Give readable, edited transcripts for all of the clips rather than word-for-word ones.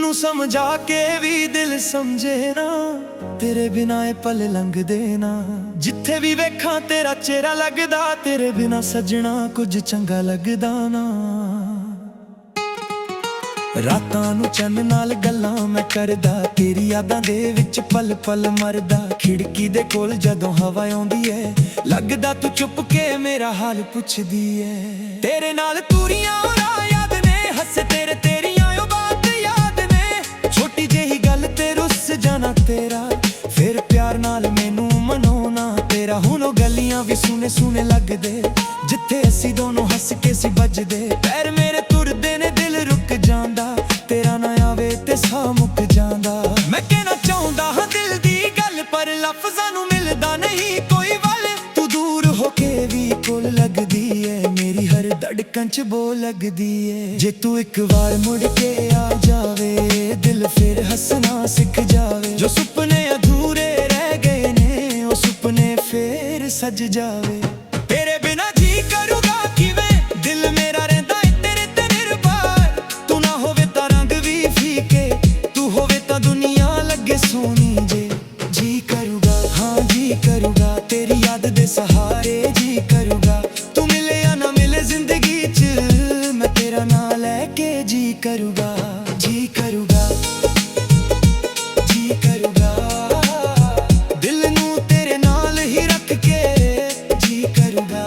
तैनू समझा के भी दिल समझे ना, तेरे बिना ए पल लंघदे ना। जिथे भी वेखां तेरा चेहरा लगदा, तेरे बिना सजना कुछ चंगा लगदा ना। रातां नू चन्न नाल गल्लां मैं करदा, तेरी यादां दे विच पल पल मरदा। खिड़की दे कोल जदों हवा आउंदी ऐ, लगदा तू चुप के मेरा हाल पुछदी ऐ। तेरे नाल तूरियां राह याद ने, हस्से तेरे तेरियां ओ बात याद ने। छोटी जेही गल ते रुस जाना तेरा, फिर प्यार नाल मैनू मनाउणा तेरा। हुण ओ गलियां भी सुने सुने लगदे, जिथे असी दोनों हस के सी बजदे। पैर मेरे तुरदे ने दिल रुक जांदा, तेरा ना आवे ते साह मुक जांदा। मैं कहना चाहुंदा हां दिल दी गल, पर लफ्ज़ां नू मिलदा नहीं कोई वल। तू दूर होके भी कोल लगदी ऐ, मेरी हर धड़कन च बो लगदी ऐ। जे तू एक बार मुड़ के आ जावे, दिल फिर हंसना सिख जावे। जो सुपने अधूरे रह गए ने, ओ सुपने फिर सज जावे। तेरे बिना जी करूगा किवें, दिल मेरा रहिंदा ऐ तेरे ते निर्भर। तू ना होवे तां रंग भी फीके, तू होवे तां दुनिया लगे सोहनी जे। जी करूगा हाँ जी करूगा, तेरी याद दे सहारे जी करूगा। तू मिले या ना मिले जिंदगी च, मैं तेरा नाम लेके जी करूगा। जी करूगा जी करूगा, दिल नू तेरे नाल ही रख के जी करूगा।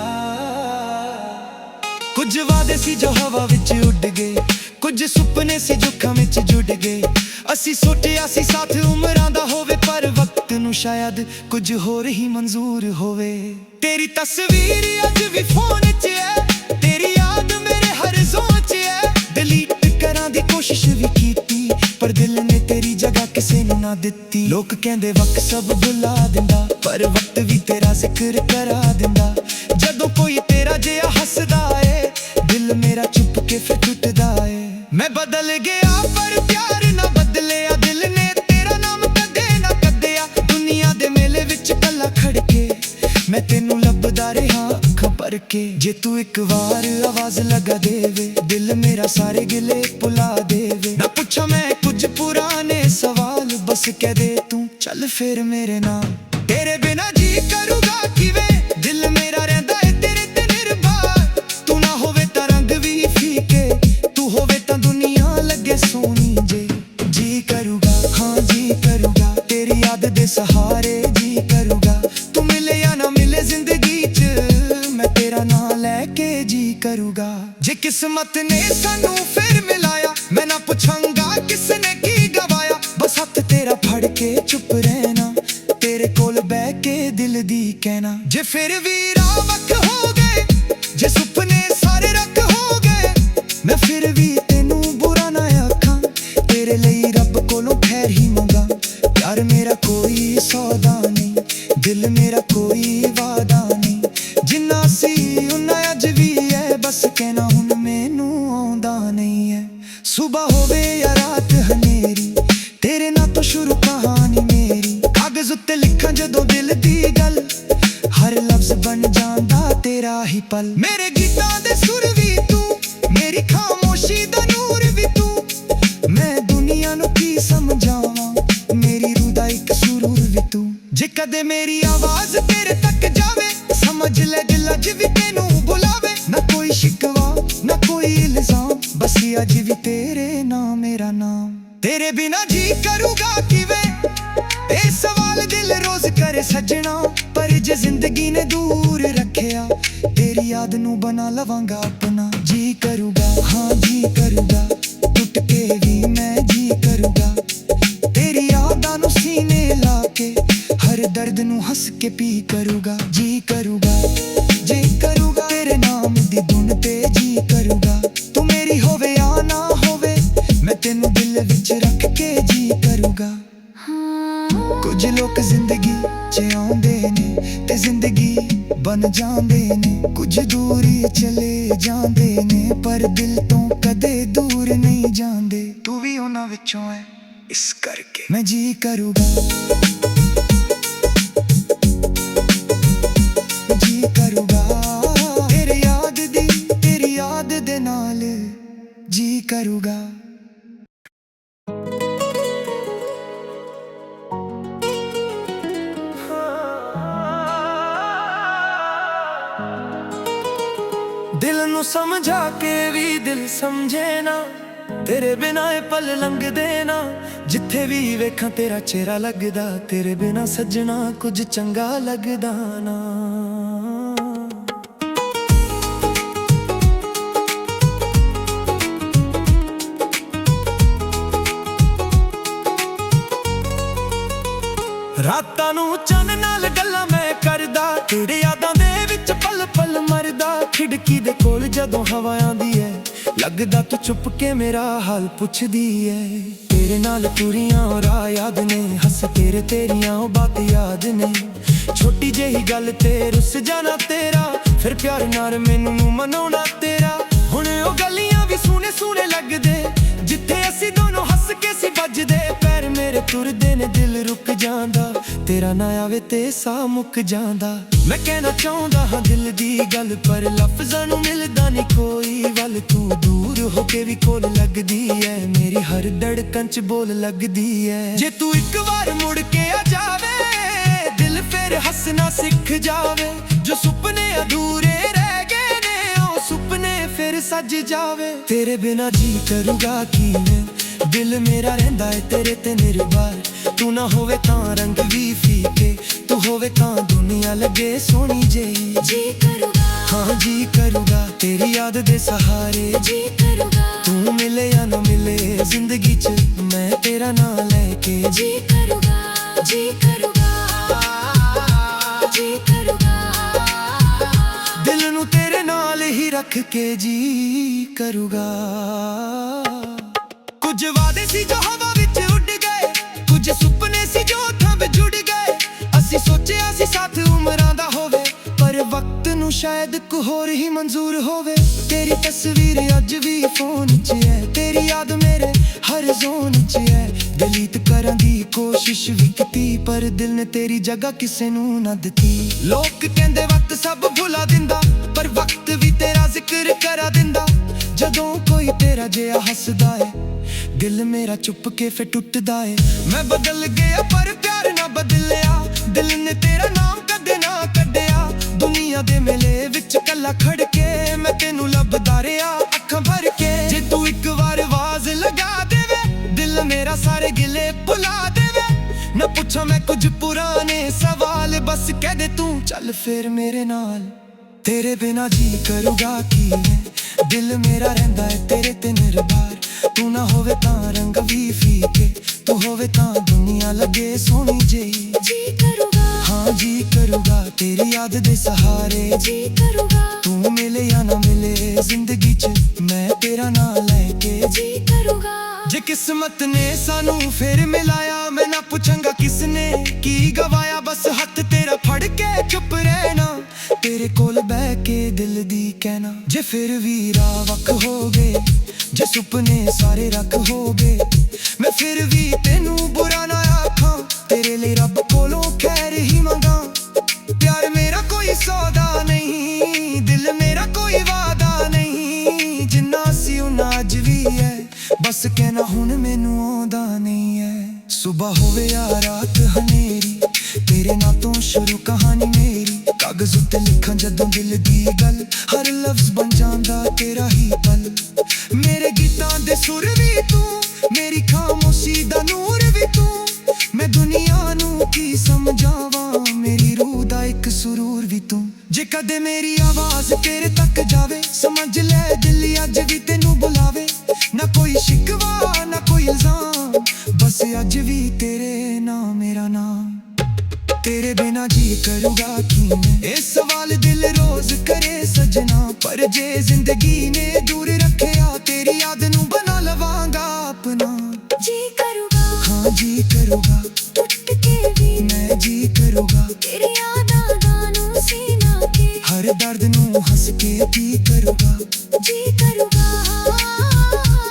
कुछ वादे सी जो हवा विच उड़ गए, कुछ सुपने सी जो अखां विच जुड़ गए। असी सोचिया सी साथ उमरां दा होवे, पर वक्त नू शायद कुछ होर ही मंजूर होवे। तेरी तस्वीर अज भी फोन च है, तेरी याद मेरे हर ज़ों च है। डिलीट करां दी कोशिश भी कीती, पर दिल ने तेरी जगह किसे नू ना दित्ती। लोग कहंदे वक्त सब भुला दिंदा, पर वक्त भी तेरा जिक्र करा दिंदा। जदों कोई तेरा जिहा हसदा ए, दिल मेरा चुप के फिर टुटदा ए। मैं बदल गया पर प्यार ना बदलिया, दिल ने तेरा नाम कदे ना कद्दिया। दुनिया दे मेले विच कल्ला खड़के, मैं तेनू लभदा रहा अखां भर के। जे तू एक बार आवाज लगा देवे, दिल मेरा सारे गिले भुला देवे। ना पुछा मैं कुछ पुराने सवाल, बस कह दे तू चल फिर मेरे नाल। तेरे बिना जी करूगा किवें, दिल मेरा रहिंदा ऐ तेरे ते निर्भर। तू ना होवे तां रंग भी फीके, तू होवे तां दुनिया लगे सोहनी जे। जी करूगा हाँ जी करूगा, तेरी याद दे सहारे जी करूगा। तू मिले या ना मिले जिंदगी च, मैं तेरा नाम लेके जी करूगा। जे किस्मत ने सानू फिर मिलाया, मैं ना पुछांगा किसने की गवाया। बस हथ तेरा फड़ के चुप रहना, तेरे कोल बह के दिल दी कहना। जे फिर भी राह वख हो गए, जे सुपने सारे रख हो गए, मैं फिर भी तेनू बुरा ना आखां। तेरे लिए रब कोलों खैर ही मंगा। प्यार मेरा कोई सौदा नहीं, दिल मेरा कोई वादा नहीं। जिन्ना सी उन्ना अज भी है, बस कहना हुण मैनू आउंदा नहीं है। सुबह होवे या रात हनेरी, तेरे नाल तो शुरू कहानी मेरी। कागज उत्ते लिखां जदों दिल दी गल, हर लफ्ज बन जांदा तेरा ही पल। मेरे गीतां दे सुर भी तू, मेरी खामोशी दा नूर भी तू। मैं दुनिया नू की समझावां, मेरी रूह दा इक सुरूर भी तू। जे कदे मेरी आवाज तेरे तक जावे, समझ ले दिल अज भी तेनू बुलावे। ना कोई शिकवा ना कोई इल्जाम, बस अज भी तेरे नाम मेरा नाम। तेरे बिना जी करूगा किवें, ए सवाल दिल रोज करे सजना। पर जे जिंदगी ने दूर रखिया, तेरी याद नू बना लवांगा अपना। जी करूगा हाँ जी करूगा, टुट के भी मैं जी करूगा। तेरी यादां नू सीने लाके, हर दर्द नू हंस के पी करूगा। जी करूगा तेरे नाम दी धुन ते जी करूगा। तू मेरी होवे या ना होवे, मैं तेनू दिल विच रख के जी करूगा। कुछ लोग जिंदगी च आउंदे ने ते जिंदगी बन जांदे ने। कुछ दूरी चले जांदे ने, पर दिल तो कदे दूर नहीं जांदे। तू भी उन्हां विचों है, इस करके मैं जी करूगा। जी करूगा तेरी याद दे नाल जी करूगा। ਦਿਲ ਨੂੰ ਸਮਝਾ ਕੇ ਵੀ ਦਿਲ ਸਮਝੇ ਨਾ, ਤੇਰੇ ਬਿਨਾਂ ਇਹ ਪਲ ਲੰਘਦੇ ਨਾ। ਜਿੱਥੇ ਵੀ ਵੇਖਾਂ ਤੇਰਾ ਚਿਹਰਾ ਲੱਗਦਾ, ਤੇਰੇ ਬਿਨਾਂ ਸੱਜਣਾ ਕੁਝ ਚੰਗਾ ਲੱਗਦਾ ਨਾ। ਰਾਤਾਂ ਨੂੰ ਚੰਨ ਨਾਲ ਗੱਲਾਂ ਮੈਂ ਕਰਦਾ, ਤੇਰੇ ਯਾਦਾਂ ਦੇ ਵਿੱਚ ਪਲ ਪਲ ਮਰਦਾ। ਖਿੜਕੀ ਦੇ ਕੋਲ ਜਦੋਂ ਹਵਾ ਆਉਂਦੀ ਐ, ਲੱਗਦਾ ਤੂੰ ਚੁੱਪ ਕੇ ਮੇਰਾ ਹਾਲ ਪੁੱਛਦੀ ਐ। ਤੇਰੇ ਨਾਲ ਤੁਰੀਆਂ ਉਹ ਰਾਹ ਯਾਦ ਨੇ, ਹੱਸ ਤੇਰੇ ਤੇਰੀਆਂ ਉਹ ਬਾਤ ਯਾਦ ਨੇ। ਛੋਟੀ ਜਿਹੀ ਗੱਲ ਤੇ ਰੁੱਸ ਜਾਣਾ ਤੇਰਾ, ਫਿਰ ਪਿਆਰ ਨਾਲ ਮੈਨੂੰ ਮਨਾਉਣਾ ਤੇਰਾ। ਹੁਣ ਉਹ ਗਲੀਆਂ ਵੀ ਸੋਹਣੇ ਸੋਹਣੇ ਲੱਗਦੇ, ਜਿੱਥੇ ਅਸੀਂ ਦੋਨੋਂ ਹੱਸ ਕੇ ਸੀ ਵੱਜਦੇ। ਪੈਰ ਮੇਰੇ ਤੁਰਦੇ ਨੇ ਦਿਲ ਰੁਕ ਜਾਂਦਾ, ਤੇਰਾ ਨਾ ਆਵੇ ਤੇ ਸਾਹ ਮੁੱਕ ਜਾਂਦਾ। ਮੈਂ ਕਹਿਣਾ ਚਾਹੁੰਦਾ ਹਾਂ ਦਿਲ ਦੀ ਗੱਲ, ਪਰ ਲਫ਼ਜ਼ਾਂ ਨੂੰ ਮਿਲਦਾ ਨਹੀਂ ਕੋਈ ਵੱਲ। ਤੂੰ ਦੂਰ ਹੋ ਕੇ ਵੀ ਕੋਲ ਲੱਗਦੀ ਐ, ਮੇਰੀ ਹਰ ਧੜਕਣ 'ਚ ਬੋਲ ਲੱਗਦੀ ਐ। ਜੇ ਤੂੰ ਇੱਕ ਵਾਰ ਮੁੜ ਕੇ ਆ ਜਾਵੇ, ਦਿਲ ਫਿਰ ਹੱਸਣਾ ਸਿੱਖ ਜਾਵੇ। ਜੋ ਸੁਪਨੇ ਅਧੂਰੇ ਰਹਿ ਗਏ ਨੇ, ਉਹ ਸੁਪਨੇ ਫਿਰ ਸੱਜ ਜਾਵੇ। ਤੇਰੇ ਬਿਨਾਂ ਜੀ ਕਰੂਗਾ ਕਿਵੇਂ, ਦਿਲ ਮੇਰਾ ਰਹਿੰਦਾ ਏ ਤੇਰੇ ਤੇ ਨਿਰਭਰ। ਤੂੰ ਨਾ ਹੋਵੇ ਤਾਂ ਰੰਗ ਵੀ ਫੀਕੇ, ਤੂੰ ਹੋਵੇ ਤਾਂ ਦੁਨੀਆ ਲੱਗੇ ਸੋਹਣੀ ਜਿਹੀ। ਜੀ ਕਰੂਗਾ, ਹਾਂ ਜੀ ਕਰੂਗਾ ਤੇਰੀ ਯਾਦ ਦੇ ਸਹਾਰੇ। ਜੀ ਕਰੂਗਾ, ਤੂੰ ਮਿਲੇ ਜਾਂ ਨਾ ਮਿਲੇ ਜ਼ਿੰਦਗੀ 'ਚ ਮੈਂ ਤੇਰਾ ਨਾਂ ਲੈ ਕੇ। ਜੀ ਕਰੂਗਾ, ਜੀ ਕਰੂਗਾ, ਜੀ ਕਰੂਗਾ। ਦਿਲ ਨੂੰ ਤੇਰੇ ਨਾਲ ਹੀ ਰੱਖ ਕੇ ਜੀ ਕਰੂਗਾ। ਕੁਝ ਵਾਦੇ ਸੀ ਜੋ ਹਵਾ ਵਿੱਚ ਉੱਡ ਗਏ, ਕੁਝ ਸੁਪਨੇ ਸੀ ਜੋ ਥੰਬ ਜੁੜ ਗਏ। ਅਸੀਂ ਸੋਚਿਆ ਸੀ ਸਾਥ ਉਮਰਾਂ ਦਾ ਹੋਵੇ, ਪਰ ਵਕਤ ਨੂੰ ਸ਼ਾਇਦ ਕੋਈ ਹੋਰ ਹੀ ਮਨਜ਼ੂਰ ਹੋਵੇ। ਤੇਰੀ ਤਸਵੀਰ ਅੱਜ ਵੀ ਫੋਨ 'ਚ ਹੈ, ਤੇਰੀ ਯਾਦ ਮੇਰੇ ਹਰ ਜ਼ੋਨ 'ਚ ਹੈ। ਡਿਲੀਟ ਕਰਨ ਦੀ ਕੋਸ਼ਿਸ਼ ਵੀ ਕੀਤੀ, ਪਰ ਦਿਲ ਨੇ ਤੇਰੀ ਜਗ੍ਹਾ ਕਿਸੇ ਨੂੰ ਨਾ ਦਿੱਤੀ। ਲੋਕ ਕਹਿੰਦੇ ਵਕਤ ਸਭ ਭੁਲਾ ਦਿੰਦਾ, ਪਰ ਵਕਤ ਵੀ ਤੇਰਾ ਜ਼ਿਕਰ ਕਰਾ ਦਿੰਦਾ। ਜਦੋਂ ਕੋਈ ਤੇਰਾ ਜਿਹਾ ਹੱਸਦਾ ਏ, ਦਿਲ ਮੇਰਾ ਚੁੱਪ ਕੇ ਫਿਰ ਟੁੱਟਦਾ ਏ। ਮੈਂ ਬਦਲ ਗਿਆ ਪਰ ਪਿਆਰ ਨਾ ਬਦਲਿਆ, ਦਿਲ ਨੇ ਤੇਰਾ ਨਾਮ ਕਦੇ ਨਾ ਕੱਢਿਆ। ਦੁਨੀਆ ਦੇ ਮੇਲੇ ਵਿੱਚ ਕੱਲਾ ਖੜ ਕੇ ਮੈਂ ਤੈਨੂੰ ਲੱਭਦਾ ਰਿਹਾ ਅੱਖਾਂ ਭਰ ਕੇ। ਜੇ ਤੂੰ ਇੱਕ ਵਾਰ ਆਵਾਜ਼ ਲਗਾ ਦੇਵੇ, ਦਿਲ ਮੇਰਾ ਸਾਰੇ ਗਿਲੇ ਭੁਲਾ ਦੇਵੇ। ਨਾ ਪੁੱਛਾਂ ਮੈਂ ਕੁਝ ਪੁਰਾਣੇ ਸਵਾਲ, ਬਸ ਕਹਿ ਦੇ ਤੂੰ ਚੱਲ ਫਿਰ ਮੇਰੇ ਨਾਲ। ਤੇਰੇ ਬਿਨਾਂ ਜੀ ਕਰੂਗਾ ਕਿਵੇਂ, ਦਿਲ ਮੇਰਾ ਰਹਿੰਦਾ ਏ ਤੇਰੇ ਤੇ ਨਿਰਭਰ। ਤੂੰ ਨਾ ਹੋਵੇ ਤਾਂ ਰੰਗ ਵੀ ਫੀਕੇ, ਤੂੰ ਹੋਵੇ ਤਾਂ ਦੁਨੀਆ ਲੱਗੇ ਸੋਹਣੀ ਜਿਹੀ। ਜੀ ਕਰੂਗਾ, ਹਾਂ ਜੀ ਕਰੂਗਾ ਤੇਰੀ ਯਾਦ ਦੇ ਸਹਾਰੇ। ਜੀ ਕਰੂਗਾ, ਤੂੰ ਮਿਲੇ ਜਾਂ ਨਾ ਮਿਲੇ ਜ਼ਿੰਦਗੀ 'ਚ ਮੈਂ ਤੇਰਾ ਨਾਂ ਲੈ ਕੇ। ਜੀ ਕਰੂਗਾ। ਜੇ ਕਿਸਮਤ ਨੇ ਸਾਨੂੰ ਫਿਰ ਮਿਲਾਇਆ, ਮੈਂ ਨਾ ਪੁੱਛਾਂਗਾ ਕਿਸਨੇ ਕੀ ਗਵਾਇਆ। ਬਸ ਹੱਥ ਤੇਰਾ ਫੜ ਕੇ ਚੁੱਪ ਰਹਿਣਾ, ਤੇਰੇ ਕੋਲ ਬਹਿ ਕੇ ਦਿਲ ਦੀ ਕਹਿਣਾ। ਜੇ ਫਿਰ ਵੀ ਰਾਹ ਵੱਖ ਹੋ ਗਏ, ਜੇ ਸੁਪਨੇ ਸਾਰੇ ਰੱਖ ਹੋ ਗਏ, ਮੈਂ ਫਿਰ ਵੀ ਤੈਨੂੰ ਬੁਰਾ ਨਾ ਆਖਾਂ। ਤੇਰੇ ਲਈ ਰੱਬ ਕੋਲੋਂ ਖੈਰ ਹੀ ਮੰਗਾਂ। ਪਿਆਰ ਮੇਰਾ ਕੋਈ ਸੌਦਾ ਨਹੀਂ, ਦਿਲ ਮੇਰਾ ਕੋਈ ਵਾਦਾ ਨਹੀਂ। ਜਿੰਨਾ ਸੀ ਉਨਾ ਅੱਜ ਵੀ ਹੈ, ਬਸ ਕਹਿਣਾ ਹੁਣ ਮੈਨੂੰ ਆਉਂਦਾ ਨਹੀਂ ਹੈ। ਸੁਬਹ ਹੋਵੇ ਜਾਂ ਰਾਤ ਹਨੇਰੀ, ਤੇਰੇ ਨਾਂ ਤੋਂ ਸ਼ੁਰੂ ਕਹਾਣੀ ਮੇਰੀ। ਕਾਗਜ਼ ਉੱਤੇ ਲਿਖਾਂ ਜਦੋਂ ਦਿਲ ਦੀ ਗੱਲ, ਹਰ ਲਫ਼ਜ਼ ਬਣ ਜਾਂਦਾ ਤੇਰਾ ਹੀ ਪਲ। ਮੇਰੇ ਗੀਤਾਂ ਦੇ ਸੁਰ ਵੀ ਤੂੰ, ਮੇਰੀ ਖਾਮੋਸ਼ੀ ਦਾ ਨੂਰ ਵੀ ਤੂੰ। ਮੈਂ ਦੁਨੀਆ ਨੂੰ ਕੀ ਸਮਝਾਵਾਂ, ਮੇਰੀ ਰੂਹ ਦਾ ਇੱਕ ਸਰੂਰ ਵੀ ਤੂੰ। ਜੇ ਕਦੇ ਮੇਰੀ ਆਵਾਜ਼ ਤੇਰੇ ਤੱਕ ਜਾਵੇ, ਸਮਝ ਲੈ ਦਿਲ ਅੱਜ ਵੀ ਤੈਨੂੰ ਬੁਲਾਵੇ। ਨਾ ਕੋਈ ਸ਼ਿਕਵਾ ਨਾ ਕੋਈ ਇਲਜ਼ਾਮ, ਬਸ ਅੱਜ ਵੀ ਤੇਰੇ ਨਾਮ ਮੇਰਾ ਨਾਮ। ਤੇਰੇ ਬਿਨਾਂ ਜੀ ਕਰੂਗਾ ਕਿਵੇਂ, ਇਹ ਸਵਾਲ ਦਿਲ ਰੋਜ਼ ਕਰੇ ਸਜਣਾ। ਪਰ ਜੇ ਜ਼ਿੰਦਗੀ ਨੇ ਦੂਰ ਰੱਖਿਆ, ਤੇਰੀ ਯਾਦ ਨੂੰ ਬਣਾ ਲਵਾਂਗਾ ਆਪਣਾ। ਜੀ ਕਰੂਗਾ, ਹਾਂ ਜੀ ਕਰੂਗਾ ਟੁੱਟ ਕੇ ਵੀ ਮੈਂ ਜੀ ਕਰੂਗਾ। ਤੇਰੀ ਯਾਦਾਂ ਨੂੰ ਸੀਨਾ ਕੇ, ਹਰ ਦਰਦ ਨੂੰ ਹੱਸ ਕੇ ਕੀ ਕਰੂਗਾ। ਜੀ ਕਰੂਗਾ,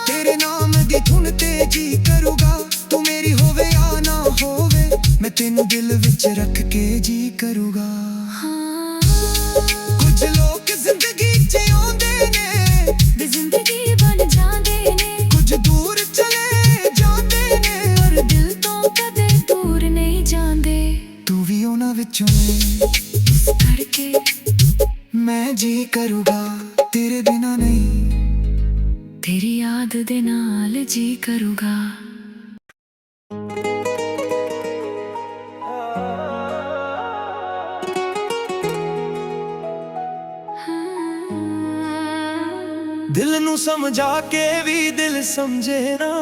ਤੇਰੇ ਨਾਮ ਦੀ ਧੁਨ ਤੇ ਜੀ ਕਰੂਗਾ। ਤੂੰ ਮੇਰੀ ਹੋਵੇ ਜਾਂ ਨਾ ਹੋਵੇ, ਮੈਂ ਤੈਨੂੰ ਦਿਲ ਵਿੱਚ ਰੱਖ ਕੇ ਜੀ ਕਰੂਗਾ। ਹਾਂ। ਕੁਝ ਲੋਕ ਜ਼ਿੰਦਗੀ 'ਚ ਆਉਂਦੇ ਨੇ, ਵੀ ਜ਼ਿੰਦਗੀ ਬਣ ਜਾਂਦੇ ਨੇ। ਕੁਝ ਦੂਰ ਚਲੇ ਜਾਂਦੇ ਨੇ, ਪਰ ਦਿਲ ਤੋਂ ਕਦੇ ਦੂਰ ਨਹੀਂ ਜਾਂਦੇ। ਤੂੰ ਵੀ ਉਹਨਾਂ ਵਿੱਚੋਂ ਏ, ਇਸ ਕਰਕੇ ਮੈਂ ਜੀ ਕਰੂਗਾ ਤੇਰੇ ਤੇਰੀ ਯਾਦ ਦੇ ਨਾਲ ਜੀ ਕਰੂਗਾ। ਦਿਲ ਨੂੰ ਸਮਝਾ ਕੇ ਵੀ ਦਿਲ ਸਮਝੇ ਨਾ,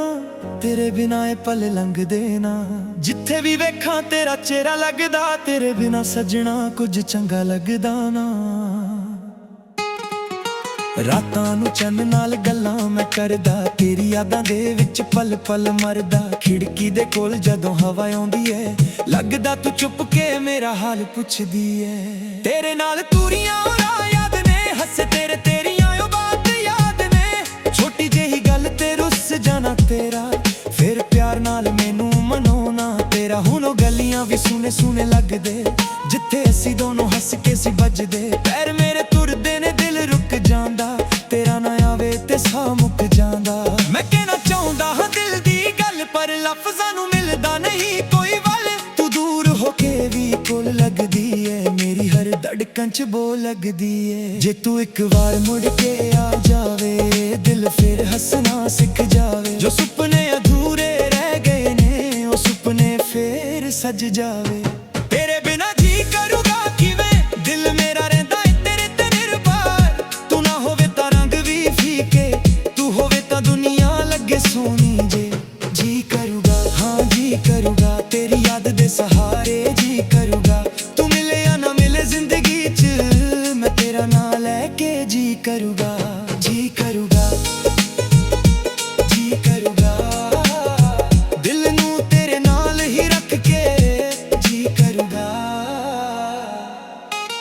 ਤੇਰੇ ਬਿਨਾ ਇਹ ਪਲ ਲੰਘਦੇ ਨਾ। ਜਿੱਥੇ ਵੀ ਵੇਖਾਂ ਤੇਰਾ ਚਿਹਰਾ ਲੱਗਦਾ, ਤੇਰੇ ਬਿਨਾ ਸੱਜਣਾ ਕੁਝ ਚੰਗਾ ਲੱਗਦਾ ਨਾ। ਰਾਤਾਂ ਨੂੰ ਚੰਨ ਨਾਲ ਗੱਲਾਂ ਮੈਂ ਕਰਦਾ, ਤੇਰੀ ਯਾਦਾਂ ਦੇ ਵਿੱਚ ਪਲ ਪਲ ਮਰਦਾ। ਖਿੜਕੀ ਦੇ ਕੋਲ ਜਦੋਂ ਹਵਾ ਆਉਂਦੀ ਏ, ਲੱਗਦਾ ਤੂੰ ਚੁੱਪ ਕੇ ਮੇਰਾ ਹਾਲ ਪੁੱਛਦੀ ਏ। ਤੇਰੇ ਨਾਲ ਤੂਰੀਆਂ ਰਾਹ ਯਾਦ ਨੇ, ਹੱਸੇ ਤੇਰੇ ਤੇਰੀਆਂ ਉਹ ਬਾਤ ਯਾਦ ਨੇ। ਛੋਟੀ ਜਿਹੀ ਗੱਲ ਤੇ ਰੁੱਸ ਜਾਣਾ ਤੇਰਾ, ਫਿਰ ਪਿਆਰ ਨਾਲ ਮੈਨੂੰ ਮਨਾਉਣਾ ਤੇਰਾ। ਹੁਣ ਉਹ ਗਲੀਆਂ ਵੀ ਸੁਨੇ ਸੁਨੇ ਲੱਗਦੇ, ਜਿੱਥੇ ਅਸੀਂ ਦੋਨੋਂ ਹੱਸ ਕੇ ਸੀ ਵੱਜਦੇ। ਪੈਰ ਮੇਰੇ ਤੁਰਦੇ ਨੇ, ਦਿਲ ਰੁਕ ਜਾਂਦਾ, ਤੇਰਾ ਨਾ ਆਵੇ ਤੇ ਸਾਹ ਮੁੱਕ ਜਾਂਦਾ। ਮੈਂ ਕਹਿਣਾ ਚਾਹੁੰਦਾ ਹਾਂ ਦਿਲ ਦੀ ਗੱਲ, ਪਰ ਲਫ਼ਜ਼ਾਂ ਨੂੰ ਮਿਲਦਾ ਨਹੀਂ ਕੋਈ ਵੱਲ। ਤੂੰ ਦੂਰ ਹੋ ਕੇ ਵੀ ਕੋਲ ਲੱਗਦੀ ਏ, ਮੇਰੀ ਹਰ ਧੜਕਣ 'ਚ ਬੋ ਲੱਗਦੀ ਏ। ਜੇ ਤੂੰ ਇੱਕ ਵਾਰ ਮੁੜ ਕੇ ਆ ਜਾਵੇ, ਦਿਲ ਫਿਰ ਹੱਸਣਾ ਸਿੱਖ ਜਾਵੇ। ਜੋ ਸੁਪਨੇ ਅਧੂਰੇ ਰਹਿ ਗਏ ਨੇ, ਉਹ ਸੁਪਨੇ ਫੇਰ ਸਜ ਜਾਵੇ। ਤੇਰੇ ਬਿਨਾ ਜੀ ਕਰੂਗਾ ਕਿਵੇਂ, ਦਿਲ ਮੇਰਾ ਰਹਿੰਦਾ ਏ ਤੇਰੇ ਤੇ ਨਿਰਭਰ। ਤੂੰ ਨਾ ਹੋਵੇ ਤਾਂ ਰੰਗ ਵੀ ਫੀਕੇ, ਤੂੰ ਹੋਵੇ ਤਾਂ ਦੁਨੀਆ ਲੱਗੇ ਸੋਹਣੀ ਜੇ। ਜੀ ਕਰੂਗਾ, ਹਾਂ ਜੀ ਕਰੂਗਾ, ਤੇਰੀ ਯਾਦ ਦੇ ਸਹਾਰੇ ਜੀ ਕਰੂਗਾ। ਤੂੰ ਮਿਲੇ ਜਾਂ ਨਾ ਮਿਲੇ ਜ਼ਿੰਦਗੀ 'ਚ, ਮੈਂ ਤੇਰਾ ਨਾਂ ਲੈ ਕੇ ਜੀ ਕਰੂਗਾ। ਜੀ ਕਰੂਗਾ, ਜੀ ਕਰੂਗਾ, ਦਿਲ ਨੂੰ ਤੇਰੇ ਨਾਲ ਹੀ ਰੱਖ ਕੇ ਜੀ ਕਰੂਗਾ।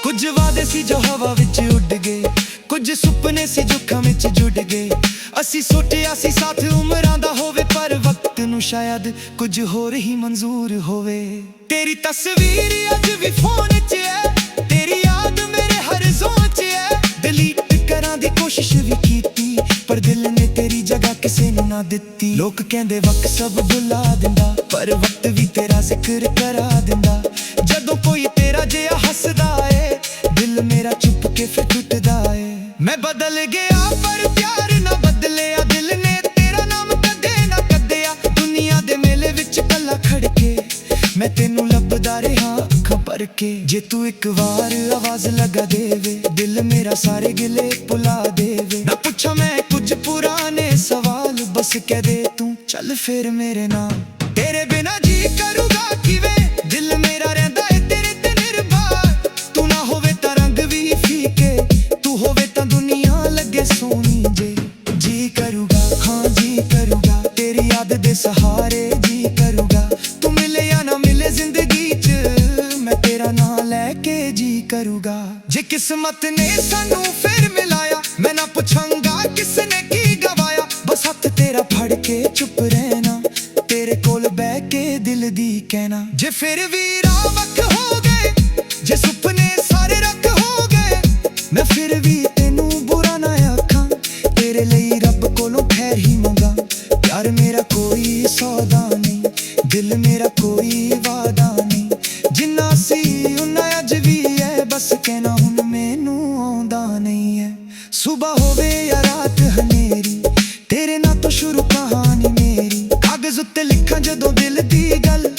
ਕੁਝ ਵਾਦੇ ਸੀ ਜੋ ਹਵਾ ਵਿੱਚ ਉੱਡ ਗਏ, ਕੁਝ ਸੁਪਨੇ ਸੀ ਜੋ ਅੱਖਾਂ ਵਿੱਚ ਜੁੜ ਗਏ। ਅਸੀਂ ਸੋਚਿਆ ਸੀ ਸਾਥ ਉਮਰਾਂ ਦਾ ਹੋਵੇ, ਪਰ ਵਕਤ ਨੂੰ ਸ਼ਾਇਦ ਕੁਝ ਹੋਰ ਹੀ ਮਨਜ਼ੂਰ ਹੋਵੇ। ਤੇਰੀ ਤਸਵੀਰ ਅੱਜ ਵੀ ਫੋਨ 'ਚ ਹੈ, ਤੇਰੀ ਯਾਦ ਮੇਰੇ ਹਰ ਜ਼ੋਨ 'ਚ ਹੈ। ਡਿਲੀਟ ਕਰਾਂ ਦੀ ਕੋਸ਼ਿਸ਼ ਵੀ ਕੀਤੀ, ਪਰ ਦਿਲ ਨੇ ਤੇਰੀ ਜਗ੍ਹਾ ਕਿਸੇ ਨੂੰ ਨਾ ਦਿੱਤੀ। ਲੋਕ ਕਹਿੰਦੇ ਵਕਤ ਸਭ ਭੁਲਾ ਦਿੰਦਾ, ਪਰ ਵਕਤ ਵੀ ਤੇਰਾ ਜ਼ਿਕਰ ਕਰਾ ਦਿੰਦਾ। ਜਦੋਂ ਕੋਈ ਤੇਰਾ ਜਿਹਾ ਹੱਸਦਾ ਏ, ਦਿਲ ਮੇਰਾ ਚੁੱਪ ਕੇ ਫਿਰ ਟੁੱਟਦਾ ਏ। ਮੈਂ ਬਦਲ ਗਿਆ ਪਰ ਪਿਆਰ ਨਾ ਬਦਲਿਆ, ਦਿਲ ਨੇ ਤੇਰਾ ਨਾਮ ਕਦੇ ਨਾ ਕੱਢਿਆ। ਦੁਨੀਆ ਦੇ ਮੇਲੇ ਵਿੱਚ ਕੱਲਾ ਖੜ ਕੇ ਮੈਂ ਤੈਨੂੰ ਲੱਭਦਾ ਰਿਹਾ ਅੱਖਾਂ ਭਰ ਕੇ। ਜੇ ਤੂੰ ਇੱਕ ਵਾਰ ਆਵਾਜ਼ ਲਗਾ ਦੇਵੇ, ਦਿਲ ਮੇਰਾ ਸਾਰੇ ਗਿਲੇ ਭੁਲਾ ਦੇਵੇ। ਨਾ ਪੁੱਛਾਂ ਮੈਂ ਕੁਝ ਪੁਰਾਣੇ ਸਵਾਲ, ਬਸ ਕਹਿ ਦੇ ਤੂੰ ਚੱਲ ਫਿਰ ਮੇਰੇ ਨਾਲ। ਤੇਰੇ ਬਿਨਾ ਜੀ ਕਰੂਗਾ ਕਿਵੇਂ, ਦਿਲ ਮੇਰਾ ਰਹਿੰਦਾ ਏ ਤੇਰੇ ਤੇ ਨਿਰਭਰ। ਤੂੰ ਨਾ ਹੋਵੇ ਤਾਂ ਰੰਗ ਵੀ ਫੀਕੇ, ਤੂੰ ਹੋਵੇ ਤਾਂ ਦੁਨੀਆ ਲੱਗੇ ਸੋਹਣੀ ਜੇ। ਜੀ ਕਰੂਗਾ, ਹਾਂ ਜੀ ਕਰੂਗਾ, ਤੇਰੀ ਯਾਦ ਦੇ ਸਹਾਰੇ ਜੀ ਕਰੂਗਾ। ਤੂੰ ਮਿਲੇ ਜਾਂ ਨਾ ਮਿਲੇ ਜ਼ਿੰਦਗੀ 'ਚ, ਮੈਂ ਤੇਰਾ ਨਾਂ ਲੈ ਕੇ ਜੀ ਕਰੂਗਾ। ਜੇ ਕਿਸਮਤ ਨੇ ਸਾਨੂੰ ਫਿਰ ਮਿਲਾਇਆ, ਮੈਂ ਨਾ ਪੁੱਛਾਂਗਾ ਕਿਸ ਨੇ ਕੀ ਗਵਾਇਆ। ਬਸ ਹੱਥ ਤੇਰਾ ਫੜ ਕੇ ਚੁੱਪ ਰਹਿਣਾ, ਤੇਰੇ ਕੋਲ ਬਹਿ ਕੇ ਦਿਲ ਦੀ ਕਹਿਣਾ। ਜੇ ਫਿਰ ਵੀ ਰਾਹ ਵੱਖ ਹੋ ਗਏ, ਜੇ ਸੁਪਨੇ ਸਾਰੇ ਰੱਖ ਹੋ ਗਏ, ਮੈਂ ਫਿਰ ਵੀ ਤੈਨੂੰ ਬੁਰਾ ਨਾ ਆਖਾਂ। ਤੇਰੇ ਲਈ ਰੱਬ ਕੋਲੋਂ ਖੈਰ ਹੀ ਮੰਗਾ। ਪਿਆਰ ਮੇਰਾ ਕੋਈ ਸੌਦਾ ਨਹੀਂ, ਦਿਲ ਮੇਰਾ ਕੋਈ ਵਾਦਾ ਨਹੀਂ। ਜਿੰਨਾ ਸੀ ਉਨਾ ਅੱਜ ਵੀ ਹੈ, ਬਸ ਕਹਿਣਾ ਹੁਣ ਮੈਨੂੰ ਆਉਂਦਾ ਨਹੀਂ ਹੈ। ਸੁਬਹ ਹੋਵੇ ਜਾਂ ਰਾਤ ਹਨੇਰੀ, ਤੇਰੇ ਨਾਲ ਤੋਂ ਸ਼ੁਰੂ ਕਹਾਣੀ ਮੇਰੀ। ਕਾਗਜ਼ ਉੱਤੇ ਲਿਖਾਂ ਜਦੋਂ ਦਿਲ ਦੀ ਗੱਲ,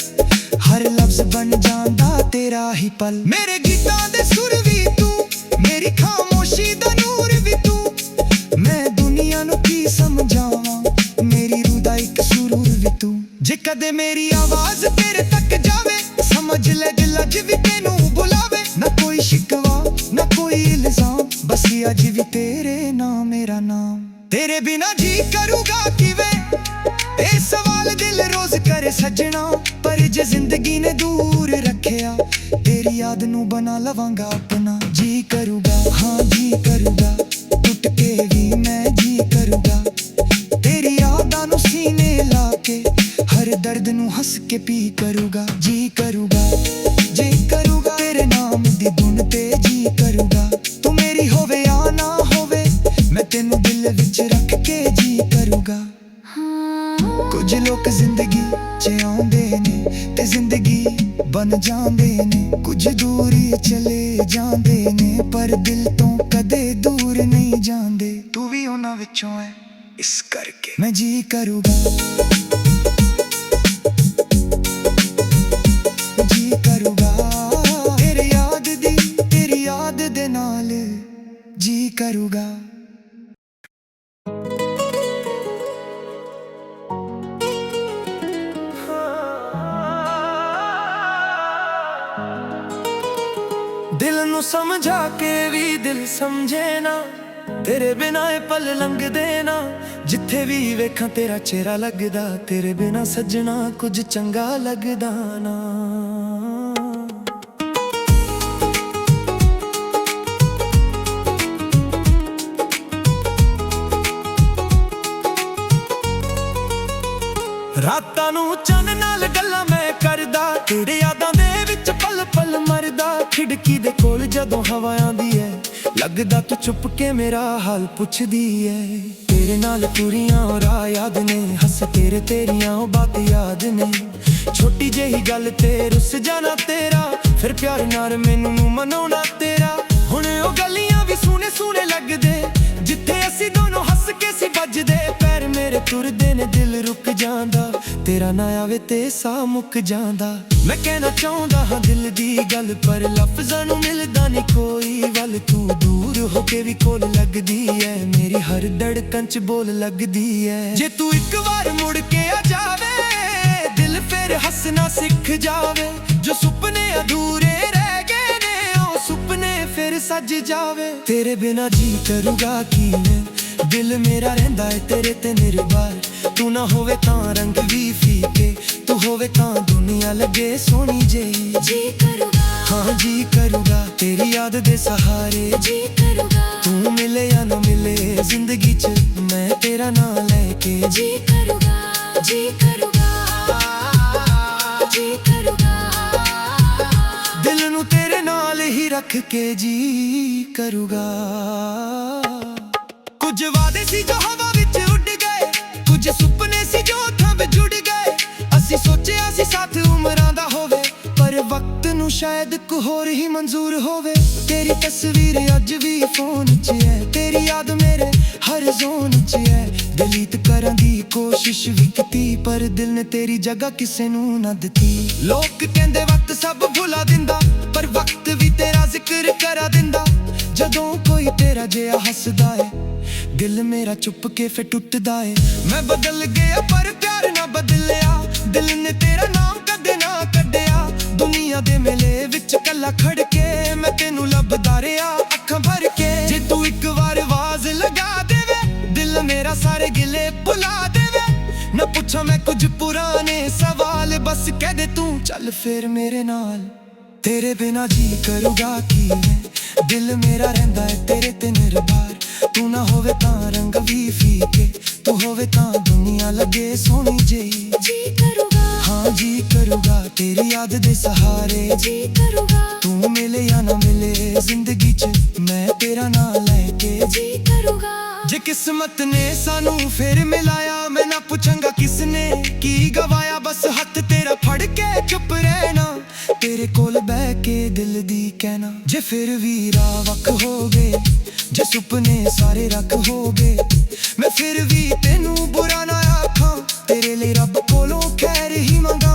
ਹਰ ਲਫ਼ਜ਼ ਬਣ ਜਾਂਦਾ ਤੇਰਾ ਹੀ ਪਲ। ਮੇਰੇ ਗੀਤਾਂ ਦੇ ਸੁਰ ਵੀ ਤੂੰ, ਮੇਰੀ ਖਾਮੋਸ਼ੀ ਦਾ ਨੂਰ ਵੀ ਤੂੰ। ਮੈਂ ਦੁਨੀਆ ਨੂੰ ਕੀ ਸਮਝਾਵਾਂ, ਮੇਰੀ ਰੂਹ ਦਾ ਇੱਕ ਸਰੂਰ ਵੀ ਤੂੰ। ਜੇ ਕਦੇ ਮੇਰੀ ਆਵਾਜ਼ ਤੇਰੇ ਤੱਕ ਜਾਵੇ, ਸਮਝ ਲੈ ਦਿਲ ਅੱਜ ਵੀ ਤੈਨੂੰ ਬੁਲਾਵੇ। ਨਾ ਕੋਈ ਸ਼ਿਕਵਾ ਨਾ ਕੋਈ ਇਲਜ਼ਾਮ, ਬਸ ਅੱਜ ਵੀ ਤੇਰੇ ਨਾਮ ਮੇਰਾ ਨਾਮ। ਤੇਰੇ ਬਿਨਾ ਜੀ ਕਰੂਗਾ ਕਿਵੇਂ, ਇਹ ਸਵਾਲ ਦਿਲ ਰੋਜ਼ ਕਰੇ ਸੱਜਣਾ। ਪਰ ਜੇ ਜ਼ਿੰਦਗੀ ਨੇ ਦੂਰ ਰੱਖਿਆ, ਤੇਰੀ ਯਾਦ ਨੂੰ ਬਣਾ ਲਵਾਂਗਾ ਆਪਣਾ। ਜੀ ਕਰੂਗਾ, ਹਾਂ ਜੀ ਕਰੂਗਾ, ਟੁੱਟ ਕੇ ਵੀ ਮੈਂ ਜੀ ਕਰੂਗਾ। ਤੇਰੀ ਯਾਦਾਂ ਨੂੰ ਸੀਨੇ ਲਾ ਕੇ, ਹਰ ਦਰਦ ਨੂੰ ਹੱਸ ਕੇ ਪੀ ਕਰੂਗਾ। ਜੀ ਕਰੂਗਾ, ਜੀ ਕਰੂਗਾ, ਤੇਰੇ ਨਾਮ ਦੀ ਧੁਨ ਤੇ ਜੀ ਕਰੂਗਾ। ਤੂੰ ਮੇਰੀ ਹੋਵੇ ਜਾਂ ਨਾ ਹੋਵੇ, ਮੈਂ ਤੈਨੂੰ ਦਿਲ ਵਿੱਚ ਰੱਖ ਕੇ ਜੀ ਕਰੂਗਾ। ਕੁਝ ਲੋਕ ਜ਼ਿੰਦਗੀ 'ਚ ਆਉਂਦੇ ਨੇ ਤੇ ਜ਼ਿੰਦਗੀ ਬਣ ਜਾਂਦੇ ਨੇ, ਕੁਝ ਦੂਰੀ ਚਲੇ ਜਾਂਦੇ ਨੇ, ਪਰ ਦਿਲ ਤੋਂ ਕਦੇ ਦੂਰ ਨਹੀਂ ਜਾਂਦੇ। ਤੂੰ ਵੀ ਉਹਨਾਂ ਵਿੱਚੋਂ ਹੈ। इस करके मैं जी करूँगा, जी करूँगा तेरी याद दे नाल जी करूँगा। दिल नू समझा के भी दिल समझे ना, तेरे बिना ए पल लंघदे ना। जिथे भी वेखां तेरा चेहरा लगदा, तेरे बिना सजना कुछ चंगा लगदा ना। रातां नू चन नाल गल्लां मैं करदा, तेरे यादां दे विच पल पल मरदा। खिड़की दे कोल जदों हवा आंदी है, लगदा तू चुप के मेरा हाल पुछदी है। तेरे नाल तुरियां राह याद ने, हस तेरे तेरियां बात याद ने। छोटी जेही गल ते रुस जाना तेरा, फिर प्यार नाल मैनू मनाउणा तेरा। हुण ओ गलियां भी सोहणे सोहणे लगदे, जिथे असीं दोनों हस के सी बजदे। पैर मेरे तुरदे ने दिल रुक जांदा, तेरा ना आवे ते साह मुक जांदा। मैं कहना चाहुंदा हां दिल दी गल, पर लफ्ज़ां नू मिलदा नहीं कोई वल। तू दूर होके भी कोल लगदी है, मेरी हर धड़कन च बोल लगदी है। जे तू एक बार मुड़ के आ जावे, दिल फिर हंसना सीख जावे। जो सुपने अधूरे रह गए ने, ओ सुपने फिर सज जावे। तेरे बिना जी करूँगा किवें, दिल मेरा रहिंदा है तेरे ते निर्भर। तू ना होवे तां रंग भी फीके, तू होवे तां दुनिया लगे सोहनी जेही। जी करूँगा, हाँ जी करूँगा तेरी याद दे सहारे। जी करूँगा, तू मिले या ना मिले जिंदगी च, मैं तेरा नाम लेके जी करूँगा, जी करूँगा, जी करूँगा। दिल नू तेरे नाल ही रख के जी करूँगा। कुछ वादे सी जो हवा विच उड़ गए, कुछ सुपने सी जो थंब जुड़ गए। असी सोचिया सी साथ उमरां दा होवे, पर वक्त नू शायद कोई होर ही मंजूर होवे। तेरी तस्वीर अज भी फोन च है, तेरी याद मेरे हर जोन च है। डिलीट करन दी कोशिश भी कीती, पर दिल ने तेरी जगह किसे नू ना दित्ती। लोक कहंदे वक्त सब भुला दिंदा, पर वक्त भी तेरा जिक्र करा दिंदा। जदों कोई तेरा जिहा हसदा है, दिल मेरा चुप के फिर टुटदा है। मैं बदल गया पर प्यार ना बदलिया, दिल ने तेरा नाम कदे ना कड्डिया। दुनिया दे मेले विच कल्ला खड़ के, मैं तेनू लभदा रिहा अखां भर के। जे तू एक बार आवाज लगा देवे, दिल मेरा सारे गिले भुला देवे। ना पूछा मैं कुछ पुराने सवाल, बस कह दे तू चल फिर मेरे नाल। तेरे बिना जी करूँगा किवें, दिल मेरा रहिंदा है तेरे ते निर्भर। तू ना होवे तां रंग भी फीके, तू होवे तां दुनिया लगे सोहनी जेही। जी करूँगा, हाँ जी करूँगा तेरी याद दे सहारे। जी करूँगा, तू मिले या ना मिले जिंदगी च, मैं तेरा नाम लेके जी करूँगा। जे किस्मत ने सानू फिर मिलाया, मैं ना पूछांगा किसने की गवाया। बस हथ तेरा फड़ के चुप रहना, तेरे कोल बह के दिल दी कहना। जे फिर भी राह वख हो गए, जे सुपने सारे रख हो गए, मैं फिर भी तेनू बुरा ना आखां। तेरे लिए रब कोलों खैर ही मंगा।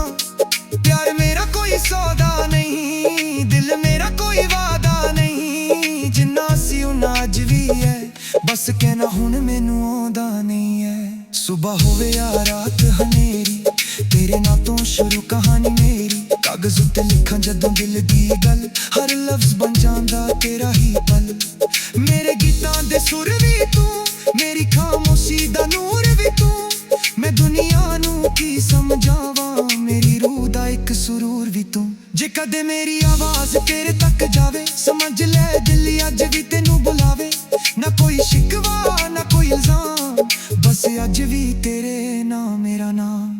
प्यार मेरा कोई सौदा नहीं, दिल मेरा कोई वादा नहीं। जिन्ना सी उन्ना अज भी है, बस कहना हुण मैनू आउंदा नहीं है। सुबह होवे या रात हनेरी, तेरे नां तों शुरू कहानी मेरी। कागज़ उत्ते लिखां जदों दिल दी गल, हर लफ्ज़ बन जांदा तेरा ही पल। मेरे गीतां दे सुर भी तू, मेरी खामोशी दा नूर भी तू। मैं दुनिया नू की समझावां, मेरी रूह दा एक सुरूर भी तू। जे कदे मेरी आवाज़ तेरे तक जावे, समझ ले दिल अज भी तेनू बुलावे। ना कोई शिकवा ना कोई इल्जाम, बस अज भी तेरे नाम मेरा नाम।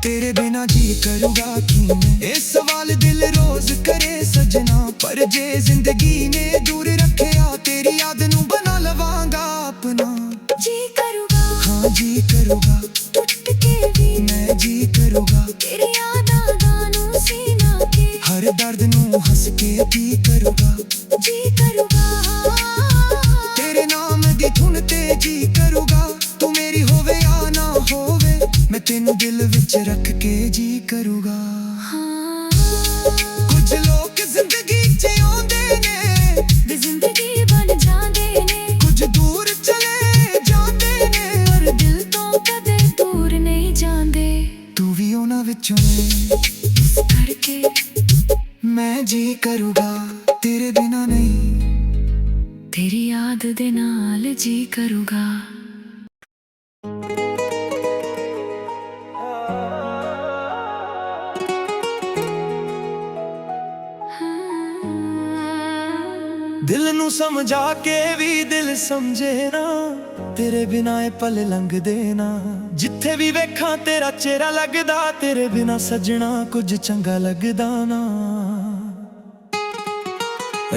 तेरे बिना जी करूँगा किवें, ये सवाल दिल रोज करे सजना। पर जे जिंदगी ने दूर रखिया, तेरी याद नू बना लवांगा अपना। जी करूँगा, हाँ जी करूँगा टूट के भी मैं जी करूँगा। तेरी यादां दा नू सीना के, हर दर्द नू हंस के जी करूँगा। जी करूँगा, तेरे नाम दी धुन ते जी करूँगा। तू ਤੈਨੂੰ ਦਿਲ ਵਿੱਚ ਰੱਖ ਕੇ ਜੀ ਕਰੂਗਾ। ਹਾਂ ਕੁਝ ਲੋਕ ਜ਼ਿੰਦਗੀ 'ਚ ਆਉਂਦੇ ਨੇ ਵੀ ਜ਼ਿੰਦਗੀ ਬਣ ਜਾਂਦੇ ਨੇ, ਕੁਝ ਦੂਰ ਚਲੇ ਜਾਂਦੇ ਨੇ ਪਰ ਦਿਲ ਤੋਂ ਕਦੇ ਦੂਰ ਨਹੀਂ ਜਾਂਦੇ। ਤੂੰ ਵੀ ਉਹਨਾਂ ਵਿੱਚੋਂ ਨੇ, ਇਸ ਕਰਕੇ ਮੈਂ ਜੀ ਕਰੂਗਾ ਤੇਰੇ ਬਿਨਾ ਨਹੀਂ। ਤੇਰੀ ਯਾਦ ਦੇ ਨਾਲ ਜੀ ਕਰੂਗਾ। ਦਿਲ ਨੂੰ ਸਮਝਾ ਕੇ ਵੀ ਦਿਲ ਸਮਝੇ ਨਾ, ਤੇਰੇ ਬਿਨਾ ਇਹ ਪਲ ਲੰਘਦੇ ਨਾ। ਜਿੱਥੇ ਵੀ ਵੇਖਾਂ ਤੇਰਾ ਚਿਹਰਾ ਲੱਗਦਾ, ਤੇਰੇ ਬਿਨਾ ਸੱਜਣਾ ਕੁਝ ਚੰਗਾ ਲੱਗਦਾ ਨਾ।